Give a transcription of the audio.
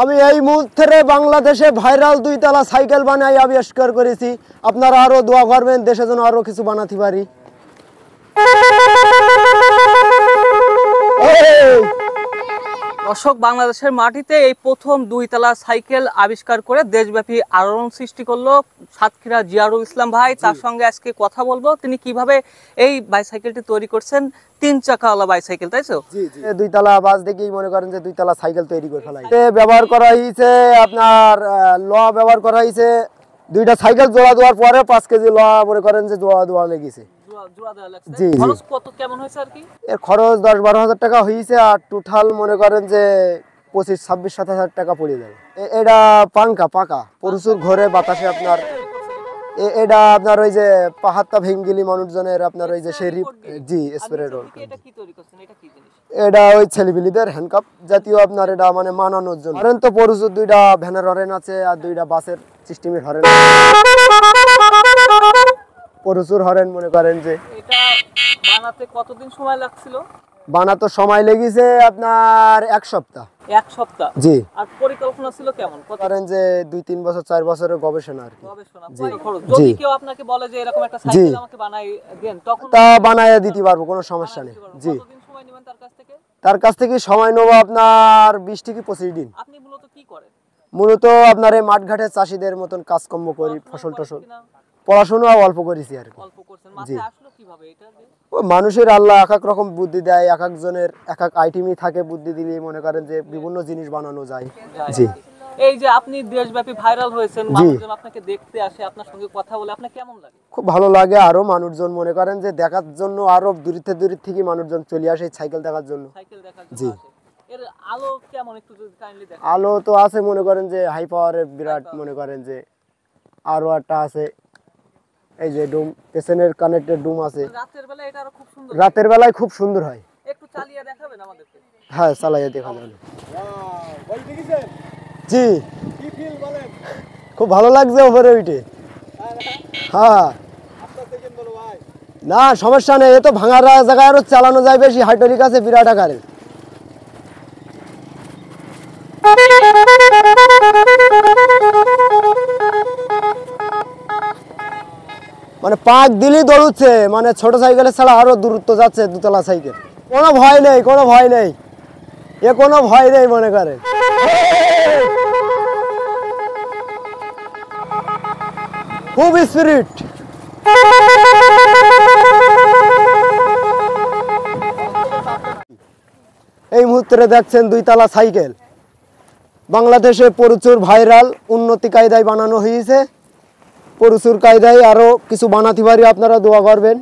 আমি এই মুহূর্তে বাংলাদেশে ভাইরাল 2 তলা সাইকেল বানাই আবিষ্কার করেছি। আপনারা আরো দোয়া করবেন দেশের জন্য আরো কিছু বানাতে পারি। দর্শক, বাংলাদেশের মাটিতে এই প্রথম 2 তলা সাইকেল আবিষ্কার করে দেশব্যাপী আলোড়ন সৃষ্টি করলো সাতক্ষীরা জিয়ারুল ইসলাম ভাই। তার সঙ্গে আজকে কথা বলবো তিনি কিভাবে এই বাইসাইকেলটি তৈরি করছেন। 3 চাকাওয়ালা বাইসাইকেল, তাই তো? জি জি, 2 তলা বাস দেখেই মনে করেন যে 2 তলা সাইকেল তৈরি করে ফেলাই। ব্যবহার করা হয়েছে আপনার লোহা ব্যবহার করা হয়েছে। 2টা সাইকেল জোড়া দেওয়ার পরে 5 কেজি লোহা মনে করেন যে জোড়া লেগেছে। জি, খরচ কত কেমন হয়েছে আর কি? এর খরচ 10-12 হাজার টাকা হয়েছে, আর টোটাল মনে করেন যে 25-26-27 হাজার টাকা পড়ে যাবে। এটা পাকা প্রচুর ঘরে বাতাসে আপনার এটা আপনার ওই যে পাহাড়টা ভেঙ্গিলি মানুষজনের আপনার ওই যে শেরিপ জি স্প্রে রোল। এটা ওই ছেলেপিলিদের হ্যান্ডকাপ জাতীয় আপনার এটা মানে মানানোর জন্য। হরেন তো প্রচুর 2টা ভ্যানের হরেন আছে আর 2টা বাসের সিস্টেমের হরেন প্রচুর হরেন মনে করেন যে। এটা বানাতে কতদিন সময় লাগছিল? বানাতে সময় লেগেছে আপনার 1 সপ্তাহ। 1 সপ্তাহ? জি। আর পরিকল্পনা ছিল কেমন? করেন যে 2-3 বছর 4 বছরের গবেষণা আর কি। গবেষণা যদি কেউ আপনাকে বলে যে এরকম একটা সাইকেল আমাকে বানাই দেন, তখন তা বানায়া দিতে পারবো, কোনো সমস্যা নেই। জি। কতদিন সময় নেবেন তার কাছ থেকে? তার কাছ থেকে সময় নেব আপনার 20 থেকে 25 দিন। আপনি মূলত কি করেন? মূলত আপনার এই মাঠঘাটের চাষীদের মতন কাজকর্ম করি, ফসল পড়াশোনা অল্প করেছি আর কি। অল্প করছেন, মাথায় আসলো কিভাবে এটা? মানুষের আল্লাহ এক এক রকম বুদ্ধি দেয়, এক একজনের এক এক আইটেমই থাকে। বুদ্ধি দিলে মনে করেন যে বিভিন্ন জিনিস বানানো যায়। জি। এই যে আপনি দেশব্যাপী ভাইরাল হয়েছেন, মানুষজন আপনাকে দেখতে আসে, আপনার সঙ্গে কথা বলে, আপনার কেমন লাগে? খুব ভালো লাগে। আরো মানুষজন মনে করেন যে দেখার জন্য আরো দূর থেকে মানুষজন চলে আসে সাইকেল দেখার জন্য। জি। এর আলো কেমন একটু যদি কাইন্ডলি দেখান। আলো তো আছে মনে করেন যে হাই পাওয়ারের বিরাট মনে করেন যে আরো একটা আছে। এই যে ডুম পেছনের কানেক্টেড ডুম আছে। রাতের বেলা এটা আরো খুব সুন্দর। রাতের বেলায় খুব সুন্দর হয়। একটু চালিয়ে দেখাবেন আমাদেরকে? হ্যাঁ, চালিয়ে দেখা যাবে। জি। কি ফিল বলেন? খুব ভালো লাগছে উপরে উঠে। হ্যাঁ। না সমস্যা নেই, এ তো ভাঙার জায়গায় আরো চালানো যায় বেশি। হাইড্রোলিক আছে বিরাট আকারে। মানে পাক দিলেই দৌড়চ্ছে, মানে ছোট সাইকেলে ছাড়া আরো দূরত্ব যাচ্ছে 2 তলা সাইকেল। কোনো ভয় নেই, কোনো ভয় নেই, এ কোনো ভয় নেই মনে করেন। খুব স্পিরিট। এই মুহূর্তে দেখছেন 2 তলা সাইকেল বাংলাদেশে প্রচুর ভাইরাল, উন্নতি কায়দায় বানানো হয়েছে। প্রচুর কায়দায় আরো কিছু বানাতে পারি, আপনারা দোয়া করবেন।